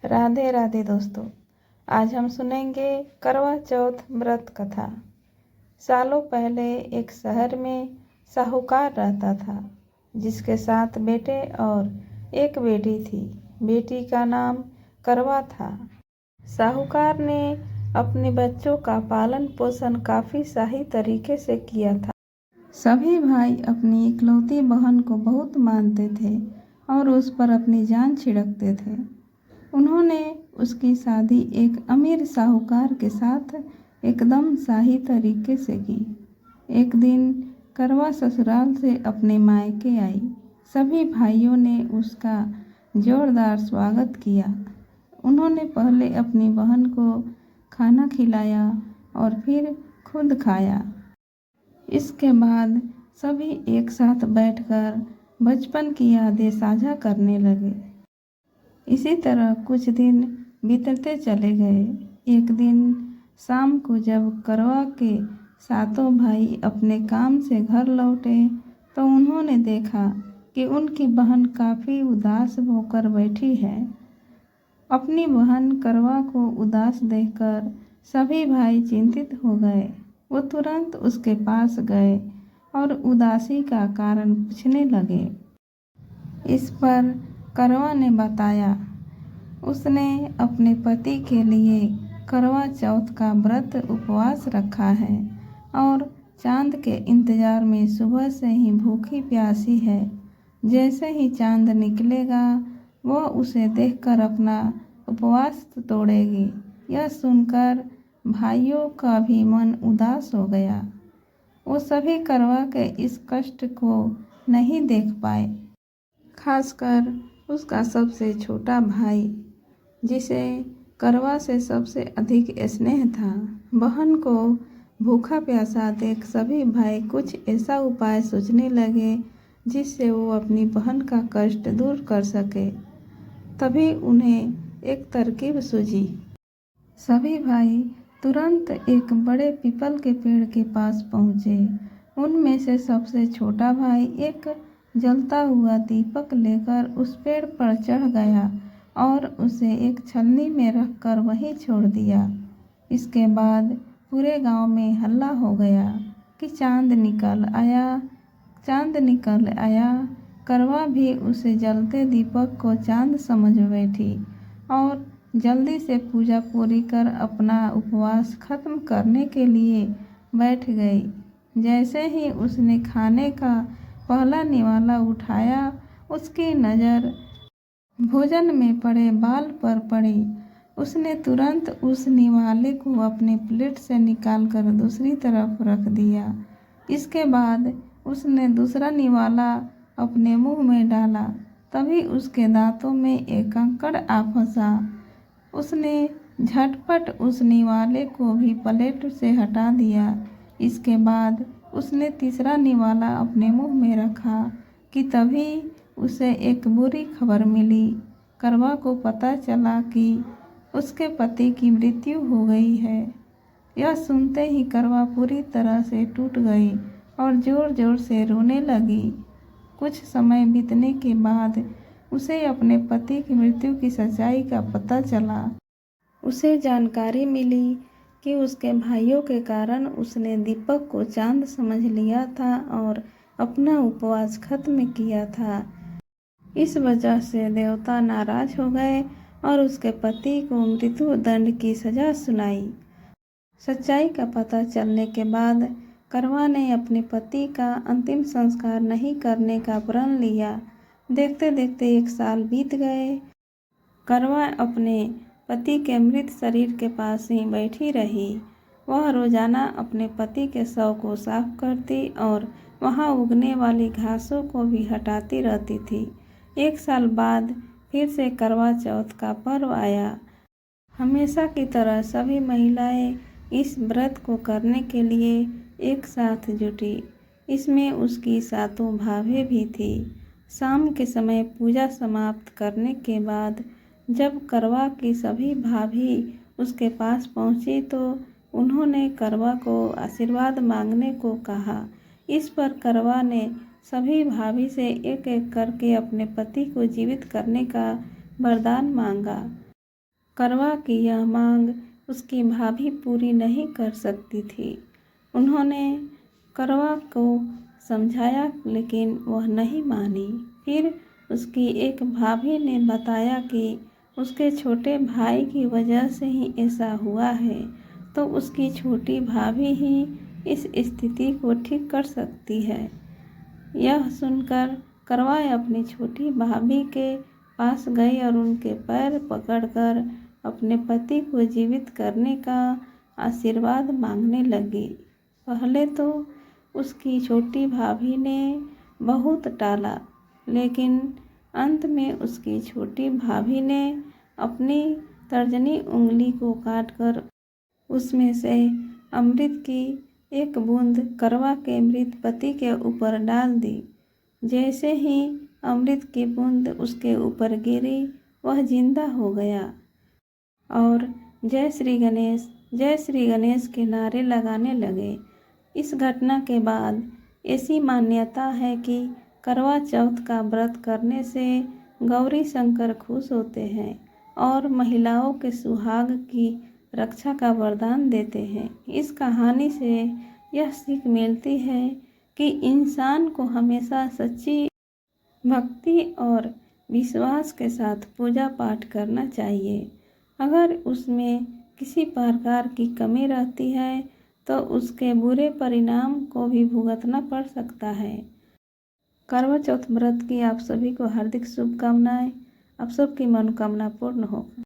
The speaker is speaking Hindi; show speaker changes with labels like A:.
A: राधे राधे दोस्तों। आज हम सुनेंगे करवा चौथ व्रत कथा। सालों पहले एक शहर में साहूकार रहता था, जिसके 7 बेटे और एक बेटी थी। बेटी का नाम करवा था। साहूकार ने अपने बच्चों का पालन पोषण काफी शाही तरीके से किया था। सभी भाई अपनी इकलौती बहन को बहुत मानते थे और उस पर अपनी जान छिड़कते थे। उन्होंने उसकी शादी एक अमीर साहूकार के साथ एकदम शाही तरीके से की। एक दिन करवा ससुराल से अपने मायके आई। सभी भाइयों ने उसका जोरदार स्वागत किया। उन्होंने पहले अपनी बहन को खाना खिलाया और फिर खुद खाया। इसके बाद सभी एक साथ बैठकर बचपन की यादें साझा करने लगे। इसी तरह कुछ दिन बीतते चले गए। एक दिन शाम को जब करवा के 7 भाई अपने काम से घर लौटे तो उन्होंने देखा कि उनकी बहन काफ़ी उदास होकर बैठी है। अपनी बहन करवा को उदास देखकर सभी भाई चिंतित हो गए। वो तुरंत उसके पास गए और उदासी का कारण पूछने लगे। इस पर करवा ने बताया उसने अपने पति के लिए करवा चौथ का व्रत उपवास रखा है और चांद के इंतजार में सुबह से ही भूखी प्यासी है। जैसे ही चांद निकलेगा वह उसे देखकर अपना उपवास तोड़ेगी। यह सुनकर भाइयों का भी मन उदास हो गया। वो सभी करवा के इस कष्ट को नहीं देख पाए, खासकर उसका सबसे छोटा भाई, जिसे करवा से सबसे अधिक स्नेह था। बहन को भूखा प्यासा देख सभी भाई कुछ ऐसा उपाय सोचने लगे जिससे वो अपनी बहन का कष्ट दूर कर सके। तभी उन्हें एक तरकीब सूझी। सभी भाई तुरंत एक बड़े पीपल के पेड़ के पास पहुँचे। उनमें से सबसे छोटा भाई एक जलता हुआ दीपक लेकर उस पेड़ पर चढ़ गया और उसे एक छलनी में रखकर वहीं छोड़ दिया। इसके बाद पूरे गांव में हल्ला हो गया कि चांद निकल आया। करवा भी उसे जलते दीपक को चांद समझ बैठी और जल्दी से पूजा पूरी कर अपना उपवास खत्म करने के लिए बैठ गई। जैसे ही उसने खाने का पहला निवाला उठाया, उसकी नज़र भोजन में पड़े बाल पर पड़ी। उसने तुरंत उस निवाले को अपने प्लेट से निकालकर दूसरी तरफ रख दिया। इसके बाद उसने दूसरा निवाला अपने मुंह में डाला। तभी उसके दांतों में एक कंकड़ आ फंसा। उसने झटपट उस निवाले को भी प्लेट से हटा दिया। इसके बाद उसने तीसरा निवाला अपने मुंह में रखा कि तभी उसे एक बुरी खबर मिली। करवा को पता चला कि उसके पति की मृत्यु हो गई है। यह सुनते ही करवा पूरी तरह से टूट गई और जोर जोर से रोने लगी। कुछ समय बीतने के बाद उसे अपने पति की मृत्यु की सच्चाई का पता चला। उसे जानकारी मिली कि उसके भाइयों के कारण उसने दीपक को चांद समझ लिया था और अपना उपवास खत्म किया था। इस वजह से देवता नाराज हो गए और उसके पति को मृत्यु दंड की सजा सुनाई। सच्चाई का पता चलने के बाद करवा ने अपने पति का अंतिम संस्कार नहीं करने का प्रण लिया। देखते देखते 1 साल बीत गए। करवा अपने पति के मृत शरीर के पास ही बैठी रही। वह रोजाना अपने पति के शव को साफ करती और वहां उगने वाली घासों को भी हटाती रहती थी। 1 साल बाद फिर से करवा चौथ का पर्व आया। हमेशा की तरह सभी महिलाएं इस व्रत को करने के लिए एक साथ जुटी। इसमें उसकी 7 भाभी भी थी। शाम के समय पूजा समाप्त करने के बाद जब करवा की सभी भाभी उसके पास पहुंची तो उन्होंने करवा को आशीर्वाद मांगने को कहा। इस पर करवा ने सभी भाभी से एक एक करके अपने पति को जीवित करने का वरदान मांगा। करवा की यह मांग उसकी भाभी पूरी नहीं कर सकती थी। उन्होंने करवा को समझाया लेकिन वह नहीं मानी। फिर उसकी एक भाभी ने बताया कि उसके छोटे भाई की वजह से ही ऐसा हुआ है, तो उसकी छोटी भाभी ही इस स्थिति को ठीक कर सकती है। यह सुनकर करवा अपनी छोटी भाभी के पास गई और उनके पैर पकड़कर अपने पति को जीवित करने का आशीर्वाद मांगने लगी। पहले तो उसकी छोटी भाभी ने बहुत टाला, लेकिन अंत में उसकी छोटी भाभी ने अपनी तर्जनी उंगली को काटकर उसमें से अमृत की एक बूंद करवा के मृत पति के ऊपर डाल दी। जैसे ही अमृत की बूंद उसके ऊपर गिरी, वह जिंदा हो गया और जय श्री गणेश के नारे लगाने लगे। इस घटना के बाद ऐसी मान्यता है कि करवा चौथ का व्रत करने से गौरी शंकर खुश होते हैं और महिलाओं के सुहाग की रक्षा का वरदान देते हैं। इस कहानी से यह सीख मिलती है कि इंसान को हमेशा सच्ची भक्ति और विश्वास के साथ पूजा पाठ करना चाहिए। अगर उसमें किसी प्रकार की कमी रहती है तो उसके बुरे परिणाम को भी भुगतना पड़ सकता है। करवा चौथ व्रत की आप सभी को हार्दिक शुभकामनाएं। आप सबकी मनोकामना पूर्ण हो।